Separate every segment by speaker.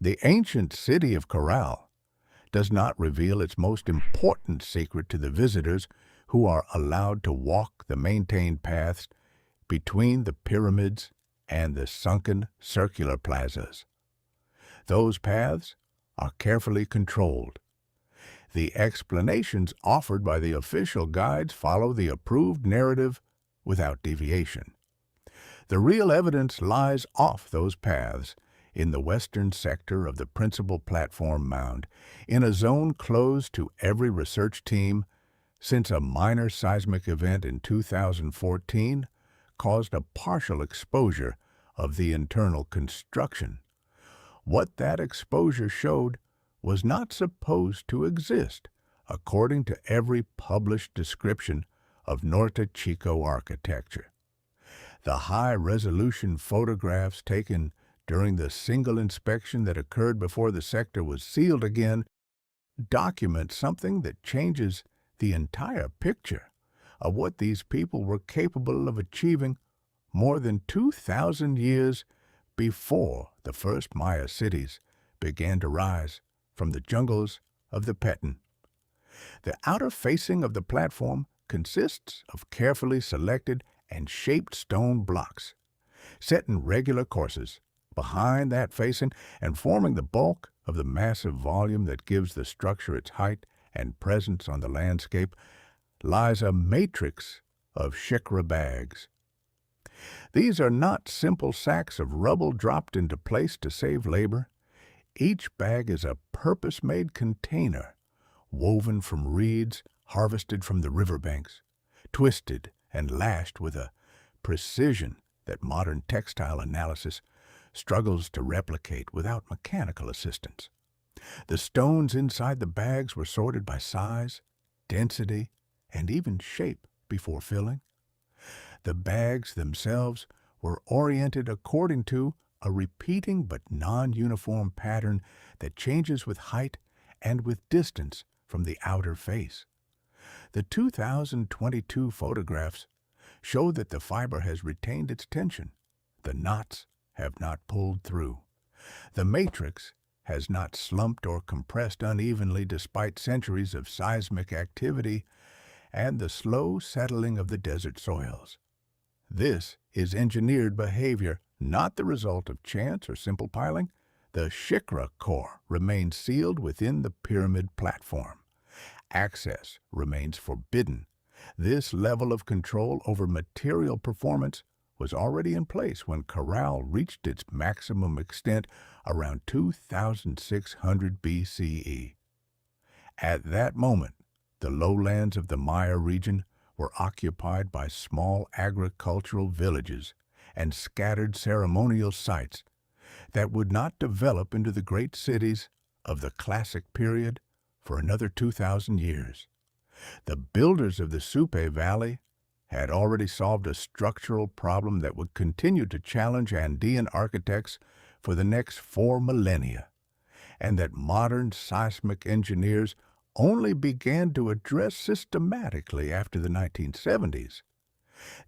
Speaker 1: The ancient city of Caral does not reveal its most important secret to the visitors who are allowed to walk the maintained paths between the pyramids and the sunken circular plazas. Those paths are carefully controlled. The explanations offered by the official guides follow the approved narrative without deviation. The real evidence lies off those paths in the western sector of the principal platform mound, in a zone closed to every research team since a minor seismic event in 2014 caused a partial exposure of the internal construction. What that exposure showed was not supposed to exist, according to every published description of Norte Chico architecture. The high-resolution photographs taken during the single inspection that occurred before the sector was sealed again document something that changes the entire picture of what these people were capable of achieving more than 2,000 years before the first Maya cities began to rise from the jungles of the Peton. The outer facing of the platform consists of carefully selected and shaped stone blocks, set in regular courses. Behind that facing and forming the bulk of the massive volume that gives the structure its height and presence on the landscape lies a matrix of shicra bags. These are not simple sacks of rubble dropped into place to save labor. Each bag is a purpose-made container woven from reeds harvested from the riverbanks, twisted and lashed with a precision that modern textile analysis struggles to replicate without mechanical assistance. The stones inside the bags were sorted by size, density, and even shape before filling. The bags themselves were oriented according to a repeating but non-uniform pattern that changes with height and with distance from the outer face. The 2022 photographs show that the fiber has retained its tension. The knots have not pulled through. The matrix has not slumped or compressed unevenly despite centuries of seismic activity and the slow settling of the desert soils. This is engineered behavior, not the result of chance or simple piling. The shicra core remains sealed within the pyramid platform. Access remains forbidden. This level of control over material performance was already in place when Caral reached its maximum extent around 2600 BCE. At that moment, the lowlands of the Maya region were occupied by small agricultural villages and scattered ceremonial sites that would not develop into the great cities of the classic period for another 2,000 years. The builders of the Supe Valley had already solved a structural problem that would continue to challenge Andean architects for the next 4 millennia, and that modern seismic engineers only began to address systematically after the 1970s.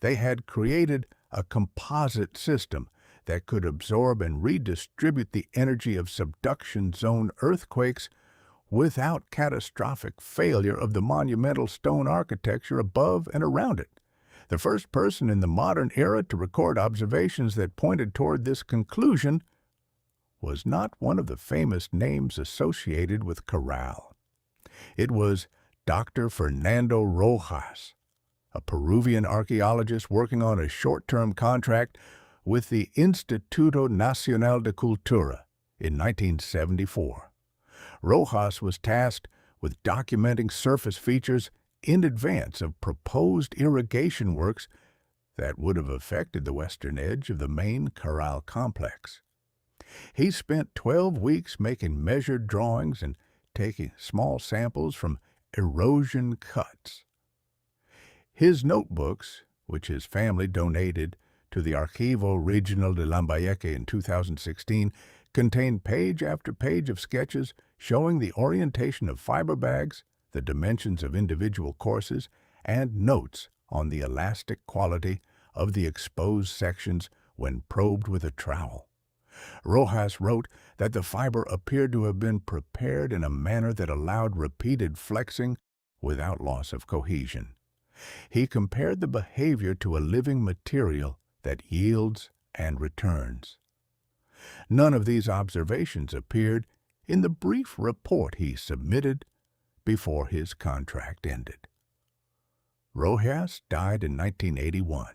Speaker 1: They had created a composite system that could absorb and redistribute the energy of subduction zone earthquakes without catastrophic failure of the monumental stone architecture above and around it. The first person in the modern era to record observations that pointed toward this conclusion was not one of the famous names associated with Caral. It was Dr. Fernando Rojas, a Peruvian archaeologist working on a short-term contract with the Instituto Nacional de Cultura in 1974. Rojas was tasked with documenting surface features in advance of proposed irrigation works that would have affected the western edge of the main Caral complex. He spent 12 weeks making measured drawings and taking small samples from erosion cuts. His notebooks, which his family donated to the Archivo Regional de Lambayeque in 2016, contain page after page of sketches showing the orientation of fiber bags, the dimensions of individual courses, and notes on the elastic quality of the exposed sections when probed with a trowel. Rojas wrote that the fiber appeared to have been prepared in a manner that allowed repeated flexing without loss of cohesion. He compared the behavior to a living material that yields and returns. None of these observations appeared in the brief report he submitted before his contract ended. Rojas died in 1981.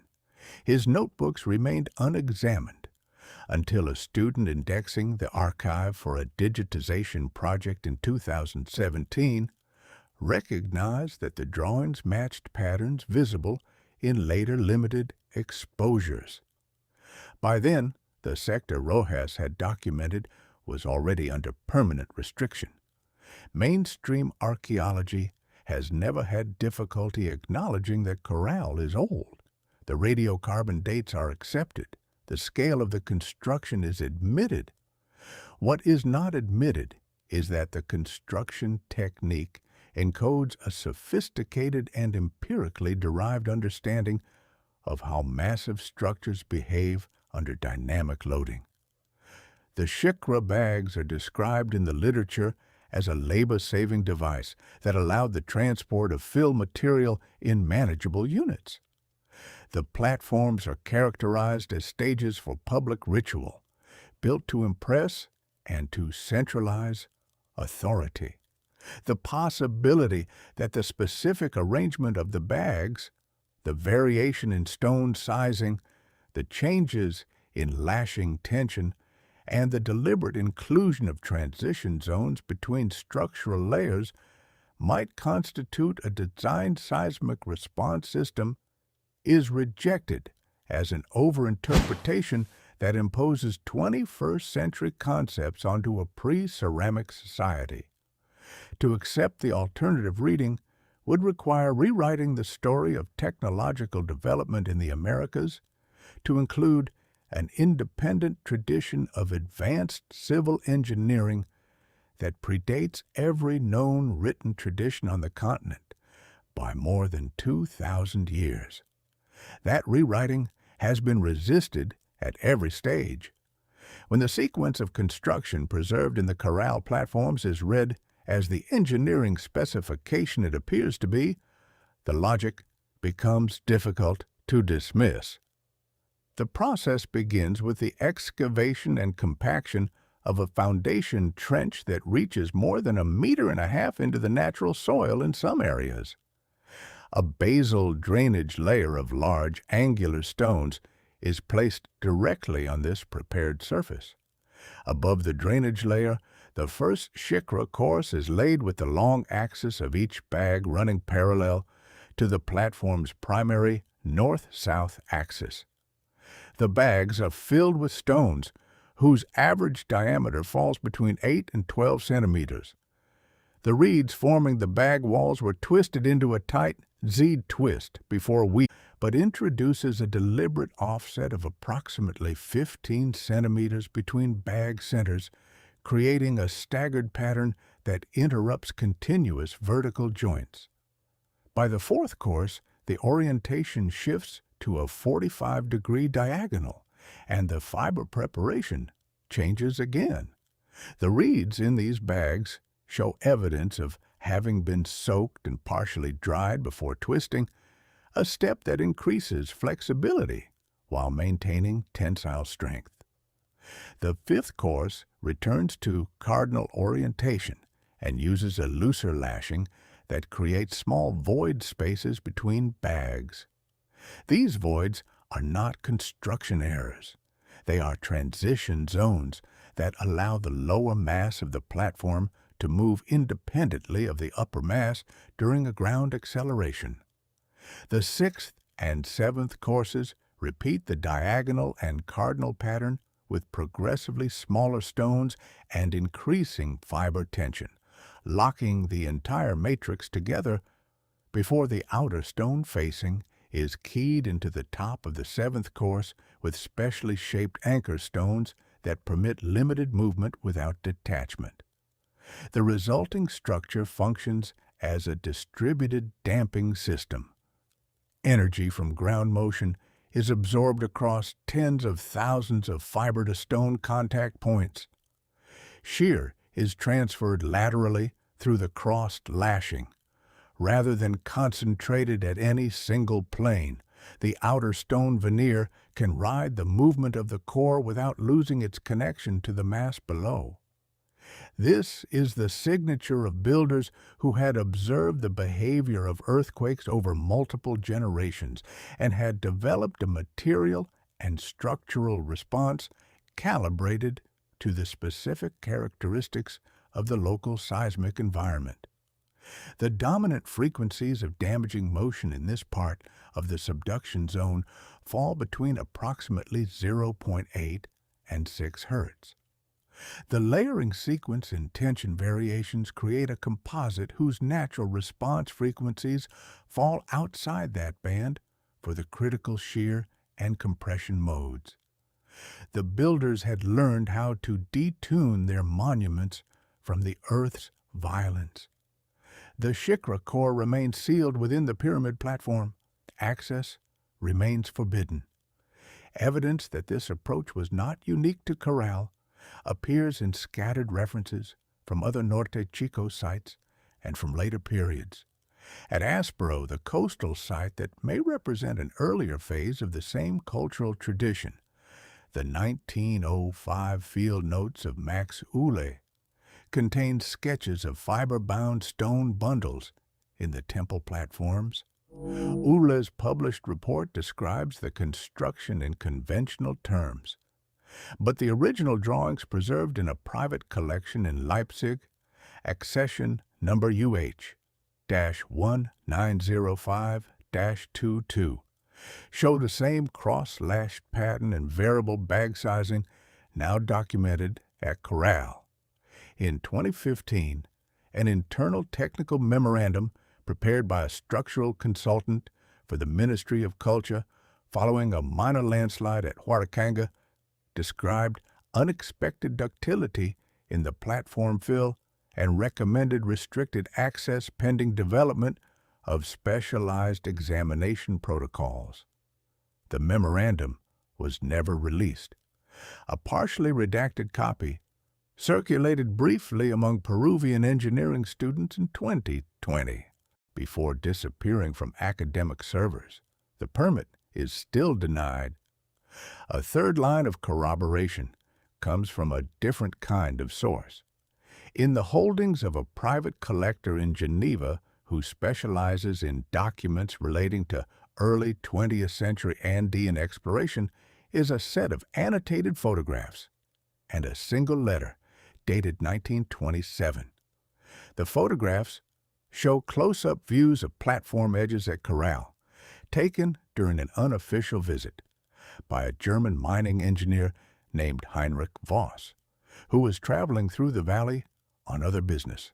Speaker 1: His notebooks remained unexamined until a student indexing the archive for a digitization project in 2017 recognized that the drawings matched patterns visible in later limited exposures. By then, the sector Rojas had documented was already under permanent restriction. Mainstream archaeology has never had difficulty acknowledging that Caral is old. The radiocarbon dates are accepted. The scale of the construction is admitted. What is not admitted is that the construction technique encodes a sophisticated and empirically derived understanding of how massive structures behave under dynamic loading. The shicra bags are described in the literature as a labor-saving device that allowed the transport of fill material in manageable units. The platforms are characterized as stages for public ritual, built to impress and to centralize authority. The possibility that the specific arrangement of the bags, the variation in stone sizing, the changes in lashing tension, and the deliberate inclusion of transition zones between structural layers might constitute a designed seismic response system is rejected as an overinterpretation that imposes 21st century concepts onto a pre-ceramic society. To accept the alternative reading would require rewriting the story of technological development in the Americas to include an independent tradition of advanced civil engineering that predates every known written tradition on the continent by more than 2,000 years. That rewriting has been resisted at every stage. When the sequence of construction preserved in the Caral platforms is read as the engineering specification it appears to be, the logic becomes difficult to dismiss. The process begins with the excavation and compaction of a foundation trench that reaches more than 1.5 meters into the natural soil in some areas. A basal drainage layer of large, angular stones is placed directly on this prepared surface. Above the drainage layer, the first shicra course is laid with the long axis of each bag running parallel to the platform's primary north-south axis. The bags are filled with stones whose average diameter falls between 8 and 12 centimeters. The reeds forming the bag walls were twisted into a tight Z-twist before but introduces a deliberate offset of approximately 15 centimeters between bag centers, creating a staggered pattern that interrupts continuous vertical joints. By the fourth course, the orientation shifts to a 45-degree diagonal, and the fiber preparation changes again. The reeds in these bags show evidence of having been soaked and partially dried before twisting, a step that increases flexibility while maintaining tensile strength. The fifth course returns to cardinal orientation and uses a looser lashing that creates small void spaces between bags. These voids are not construction errors. They are transition zones that allow the lower mass of the platform to move independently of the upper mass during a ground acceleration. The sixth and seventh courses repeat the diagonal and cardinal pattern with progressively smaller stones and increasing fiber tension, locking the entire matrix together before the outer stone facing is keyed into the top of the seventh course with specially shaped anchor stones that permit limited movement without detachment. The resulting structure functions as a distributed damping system. Energy from ground motion is absorbed across tens of thousands of fiber-to-stone contact points. Shear is transferred laterally through the crossed lashing. Rather than concentrated at any single plane, the outer stone veneer can ride the movement of the core without losing its connection to the mass below. This is the signature of builders who had observed the behavior of earthquakes over multiple generations and had developed a material and structural response calibrated to the specific characteristics of the local seismic environment. The dominant frequencies of damaging motion in this part of the subduction zone fall between approximately 0.8 and 6 Hz. The layering sequence and tension variations create a composite whose natural response frequencies fall outside that band for the critical shear and compression modes. The builders had learned how to detune their monuments from the Earth's violence. The shicra core remains sealed within the pyramid platform. Access remains forbidden. Evidence that this approach was not unique to Caral appears in scattered references from other Norte Chico sites and from later periods. At Aspero, the coastal site that may represent an earlier phase of the same cultural tradition, the 1905 field notes of Max Uhle contains sketches of fiber-bound stone bundles in the temple platforms. Uhle's published report describes the construction in conventional terms, but the original drawings preserved in a private collection in Leipzig, accession number UH-1905-22, show the same cross-lashed pattern and variable bag sizing now documented at Caral. In 2015, an internal technical memorandum prepared by a structural consultant for the Ministry of Culture following a minor landslide at Huaracanga described unexpected ductility in the platform fill and recommended restricted access pending development of specialized examination protocols. The memorandum was never released. A partially redacted copy circulated briefly among Peruvian engineering students in 2020 before disappearing from academic servers. The permit is still denied. A third line of corroboration comes from a different kind of source. In the holdings of a private collector in Geneva who specializes in documents relating to early 20th century Andean exploration is a set of annotated photographs and a single letter dated 1927. The photographs show close-up views of platform edges at Caral, taken during an unofficial visit by a German mining engineer named Heinrich Voss, who was traveling through the valley on other business.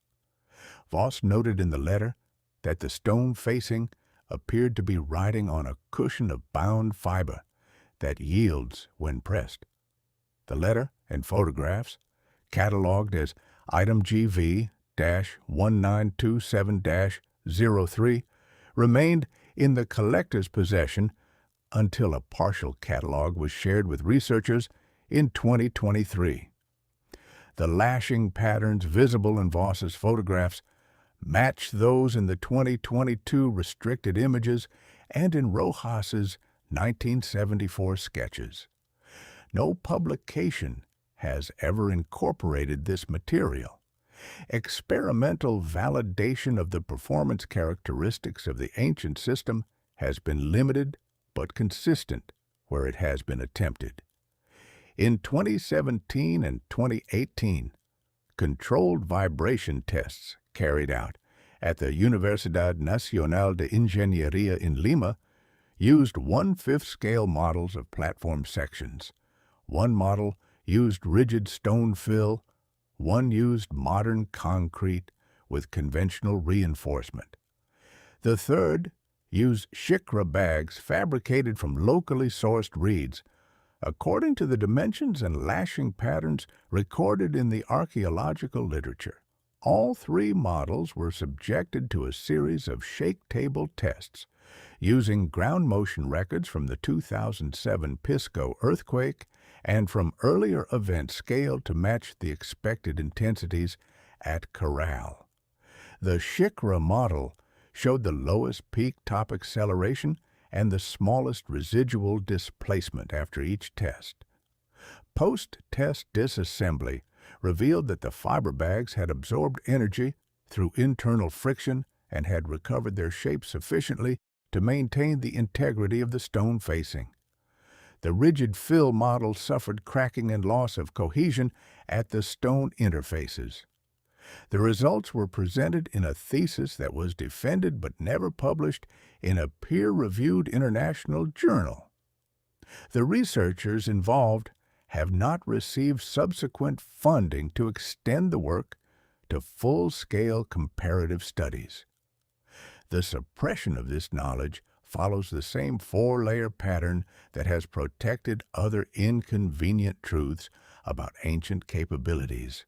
Speaker 1: Voss noted in the letter that the stone facing appeared to be riding on a cushion of bound fiber that yields when pressed. The letter and photographs, catalogued as item GV-1927-03, remained in the collector's possession until a partial catalog was shared with researchers in 2023. The lashing patterns visible in Voss's photographs match those in the 2022 restricted images and in Rojas's 1974 sketches. No publication has ever incorporated this material. Experimental validation of the performance characteristics of the ancient system has been limited but consistent where it has been attempted. In 2017 and 2018, controlled vibration tests carried out at the Universidad Nacional de Ingeniería in Lima used 1/5 scale models of platform sections. One model used rigid stone fill, one used modern concrete with conventional reinforcement. The third used shicra bags fabricated from locally sourced reeds, according to the dimensions and lashing patterns recorded in the archaeological literature. All three models were subjected to a series of shake table tests Using ground motion records from the 2007 Pisco earthquake and from earlier events scaled to match the expected intensities at Caral. The shicra model showed the lowest peak top acceleration and the smallest residual displacement after each test. Post-test disassembly revealed that the fiber bags had absorbed energy through internal friction and had recovered their shape sufficiently to maintain the integrity of the stone facing. The rigid fill model suffered cracking and loss of cohesion at the stone interfaces. The results were presented in a thesis that was defended but never published in a peer-reviewed international journal. The researchers involved have not received subsequent funding to extend the work to full-scale comparative studies. The suppression of this knowledge follows the same four-layer pattern that has protected other inconvenient truths about ancient capabilities.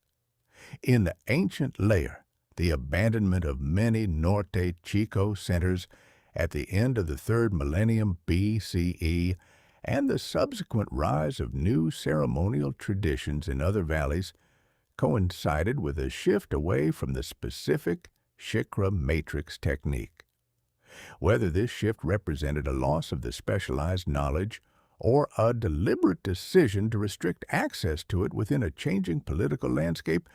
Speaker 1: In the ancient layer, the abandonment of many Norte Chico centers at the end of the 3rd millennium BCE and the subsequent rise of new ceremonial traditions in other valleys coincided with a shift away from the specific shicra matrix technique. Whether this shift represented a loss of the specialized knowledge or a deliberate decision to restrict access to it within a changing political landscape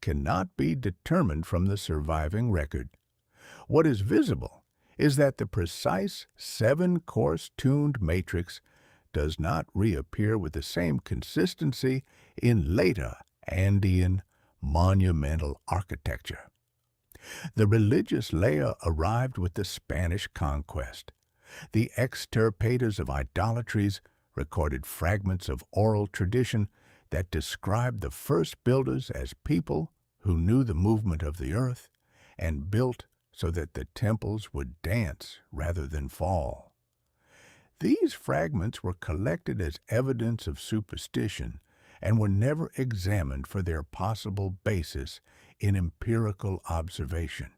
Speaker 1: cannot be determined from the surviving record. What is visible is that the precise 7-course tuned matrix does not reappear with the same consistency in later Andean monumental architecture. The religious layer arrived with the Spanish conquest. The extirpators of idolatries recorded fragments of oral tradition that described the first builders as people who knew the movement of the earth and built so that the temples would dance rather than fall. These fragments were collected as evidence of superstition and were never examined for their possible basis in empirical observation.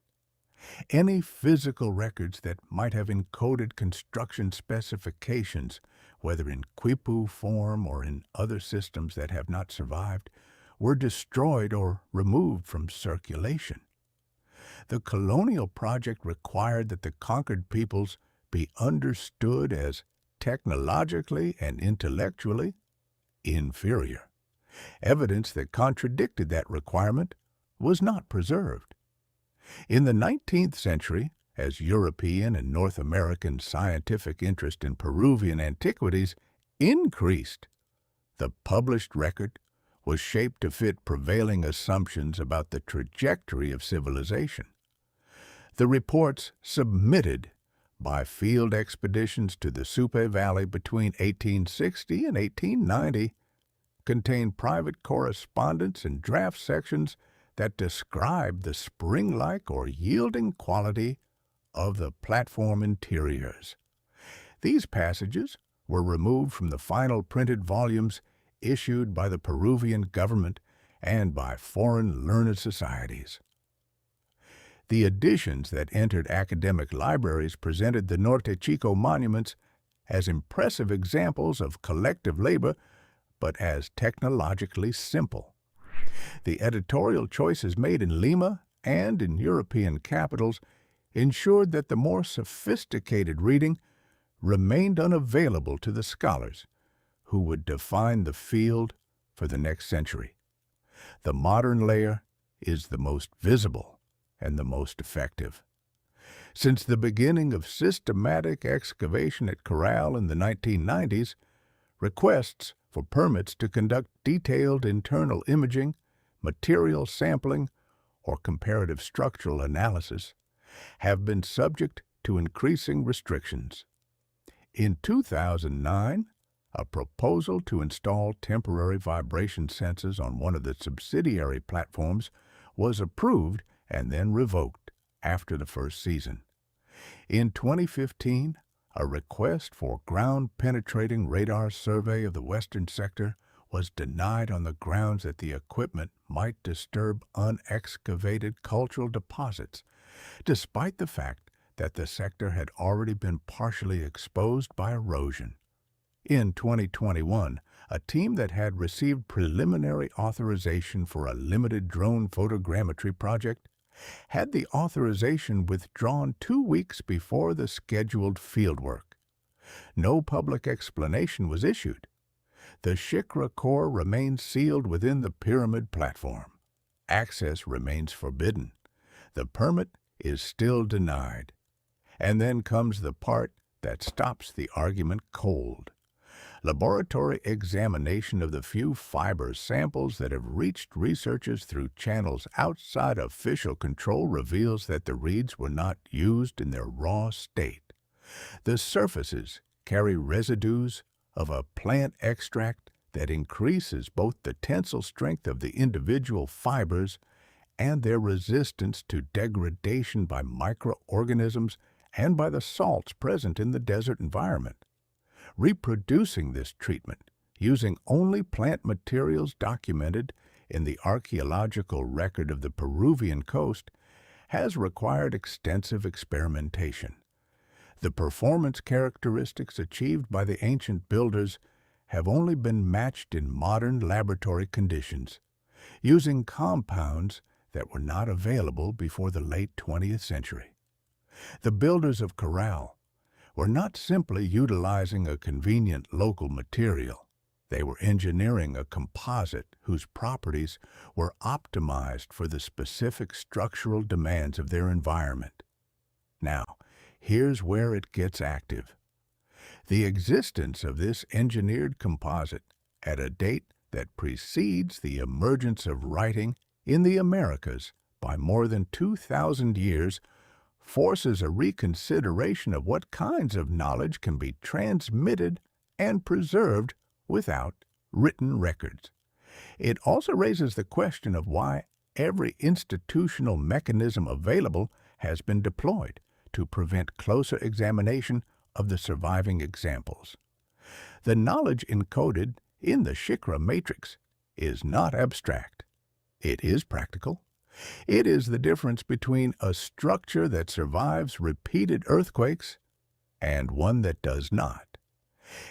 Speaker 1: Any physical records that might have encoded construction specifications, whether in quipu form or in other systems that have not survived, were destroyed or removed from circulation. The colonial project required that the conquered peoples be understood as technologically and intellectually inferior. Evidence that contradicted that requirement was not preserved. In the 19th century, as European and North American scientific interest in Peruvian antiquities increased, the published record was shaped to fit prevailing assumptions about the trajectory of civilization. The reports submitted by field expeditions to the Supe Valley between 1860 and 1890 contain private correspondence and draft sections that describe the spring-like or yielding quality of the platform interiors. These passages were removed from the final printed volumes issued by the Peruvian government and by foreign learned societies. The editions that entered academic libraries presented the Norte Chico monuments as impressive examples of collective labor, but as technologically simple. The editorial choices made in Lima and in European capitals ensured that the more sophisticated reading remained unavailable to the scholars who would define the field for the next century. The modern layer is the most visible and the most effective. Since the beginning of systematic excavation at Caral in the 1990s, requests for permits to conduct detailed internal imaging, material sampling, or comparative structural analysis have been subject to increasing restrictions. In 2009, a proposal to install temporary vibration sensors on one of the subsidiary platforms was approved and then revoked after the first season. In 2015, a request for ground-penetrating radar survey of the western sector was denied on the grounds that the equipment might disturb unexcavated cultural deposits, despite the fact that the sector had already been partially exposed by erosion. In 2021, a team that had received preliminary authorization for a limited drone photogrammetry project had the authorization withdrawn 2 weeks before the scheduled fieldwork. No public explanation was issued. The shicra core remains sealed within the pyramid platform. Access remains forbidden. The permit is still denied. And then comes the part that stops the argument cold. Laboratory examination of the few fiber samples that have reached researchers through channels outside official control reveals that the reeds were not used in their raw state. The surfaces carry residues of a plant extract that increases both the tensile strength of the individual fibers and their resistance to degradation by microorganisms and by the salts present in the desert environment. Reproducing this treatment using only plant materials documented in the archaeological record of the Peruvian coast has required extensive experimentation. The performance characteristics achieved by the ancient builders have only been matched in modern laboratory conditions, using compounds that were not available before the late 20th century. The builders of Caral were not simply utilizing a convenient local material. They were engineering a composite whose properties were optimized for the specific structural demands of their environment. Now, here's where it gets active. The existence of this engineered composite at a date that precedes the emergence of writing in the Americas by more than 2,000 years forces a reconsideration of what kinds of knowledge can be transmitted and preserved without written records. It also raises the question of why every institutional mechanism available has been deployed to prevent closer examination of the surviving examples. The knowledge encoded in the shicra matrix is not abstract. It is practical. It is the difference between a structure that survives repeated earthquakes and one that does not.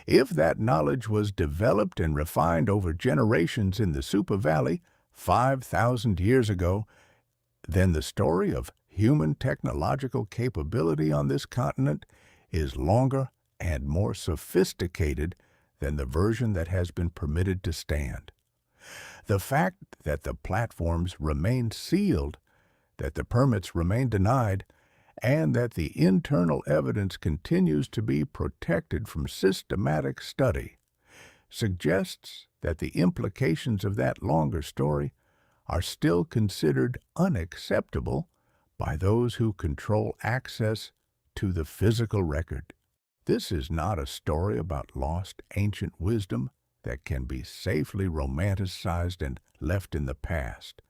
Speaker 1: If that knowledge was developed and refined over generations in the Supa Valley 5,000 years ago, then the story of human technological capability on this continent is longer and more sophisticated than the version that has been permitted to stand. The fact that the platforms remain sealed, that the permits remain denied, and that the internal evidence continues to be protected from systematic study suggests that the implications of that longer story are still considered unacceptable by those who control access to the physical record. This is not a story about lost ancient wisdom that can be safely romanticized and left in the past.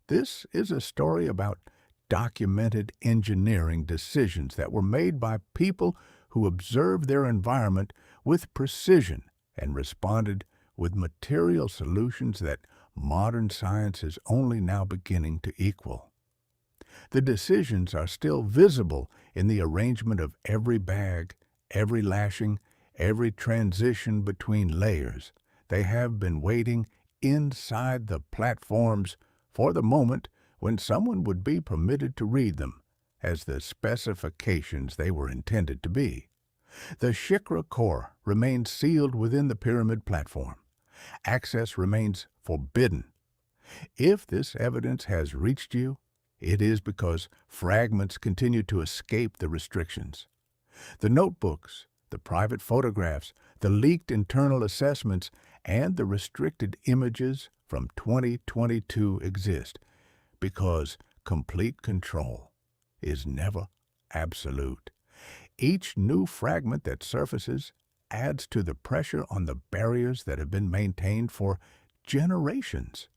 Speaker 1: This is a story about documented engineering decisions that were made by people who observed their environment with precision and responded with material solutions that modern science is only now beginning to equal. The decisions are still visible in the arrangement of every bag, every lashing, every transition between layers. They have been waiting inside the platforms for the moment when someone would be permitted to read them as the specifications they were intended to be. The shicra core remains sealed within the pyramid platform. Access remains forbidden. If this evidence has reached you, it is because fragments continue to escape the restrictions. The notebooks, the private photographs, the leaked internal assessments, and the restricted images from 2022 exist because complete control is never absolute. Each new fragment that surfaces adds to the pressure on the barriers that have been maintained for generations.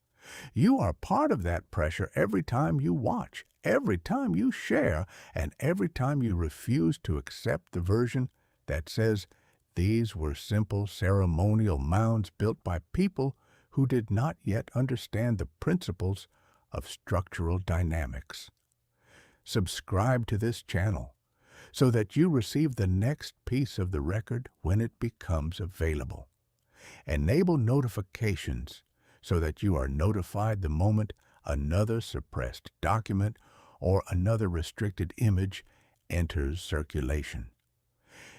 Speaker 1: You are part of that pressure every time you watch, every time you share, and every time you refuse to accept the version that says these were simple ceremonial mounds built by people who did not yet understand the principles of structural dynamics. Subscribe to this channel so that you receive the next piece of the record when it becomes available. Enable notifications so that you are notified the moment another suppressed document or another restricted image enters circulation.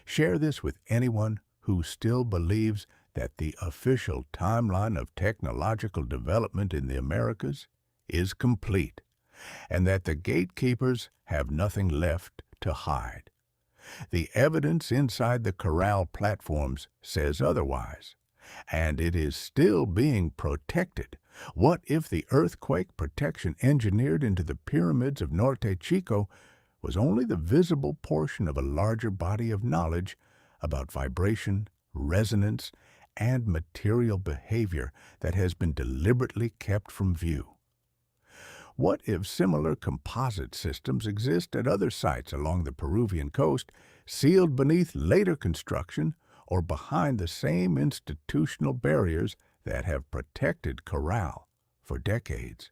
Speaker 1: Share this with anyone who still believes that the official timeline of technological development in the Americas is complete and that the gatekeepers have nothing left to hide. The evidence inside the Caral platforms says otherwise, and it is still being protected. What if the earthquake protection engineered into the pyramids of Norte Chico was only the visible portion of a larger body of knowledge about vibration, resonance, and material behavior that has been deliberately kept from view? What if similar composite systems exist at other sites along the Peruvian coast, sealed beneath later construction or behind the same institutional barriers that have protected Caral for decades?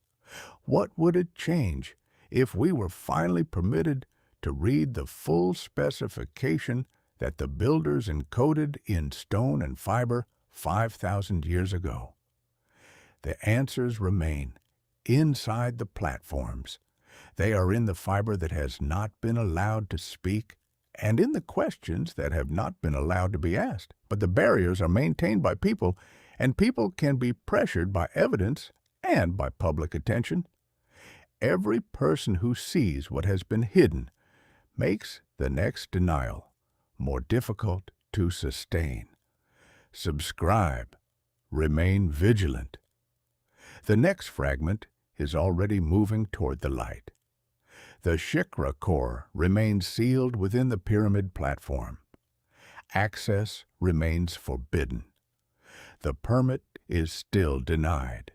Speaker 1: What would it change if we were finally permitted to read the full specification that the builders encoded in stone and fiber 5,000 years ago? The answers remain inside the platforms. They are in the fiber that has not been allowed to speak and in the questions that have not been allowed to be asked. But the barriers are maintained by people, and people can be pressured by evidence and by public attention. Every person who sees what has been hidden makes the next denial more difficult to sustain. Subscribe. Remain vigilant. The next fragment is already moving toward the light. The shicra core remains sealed within the pyramid platform. Access remains forbidden. The permit is still denied.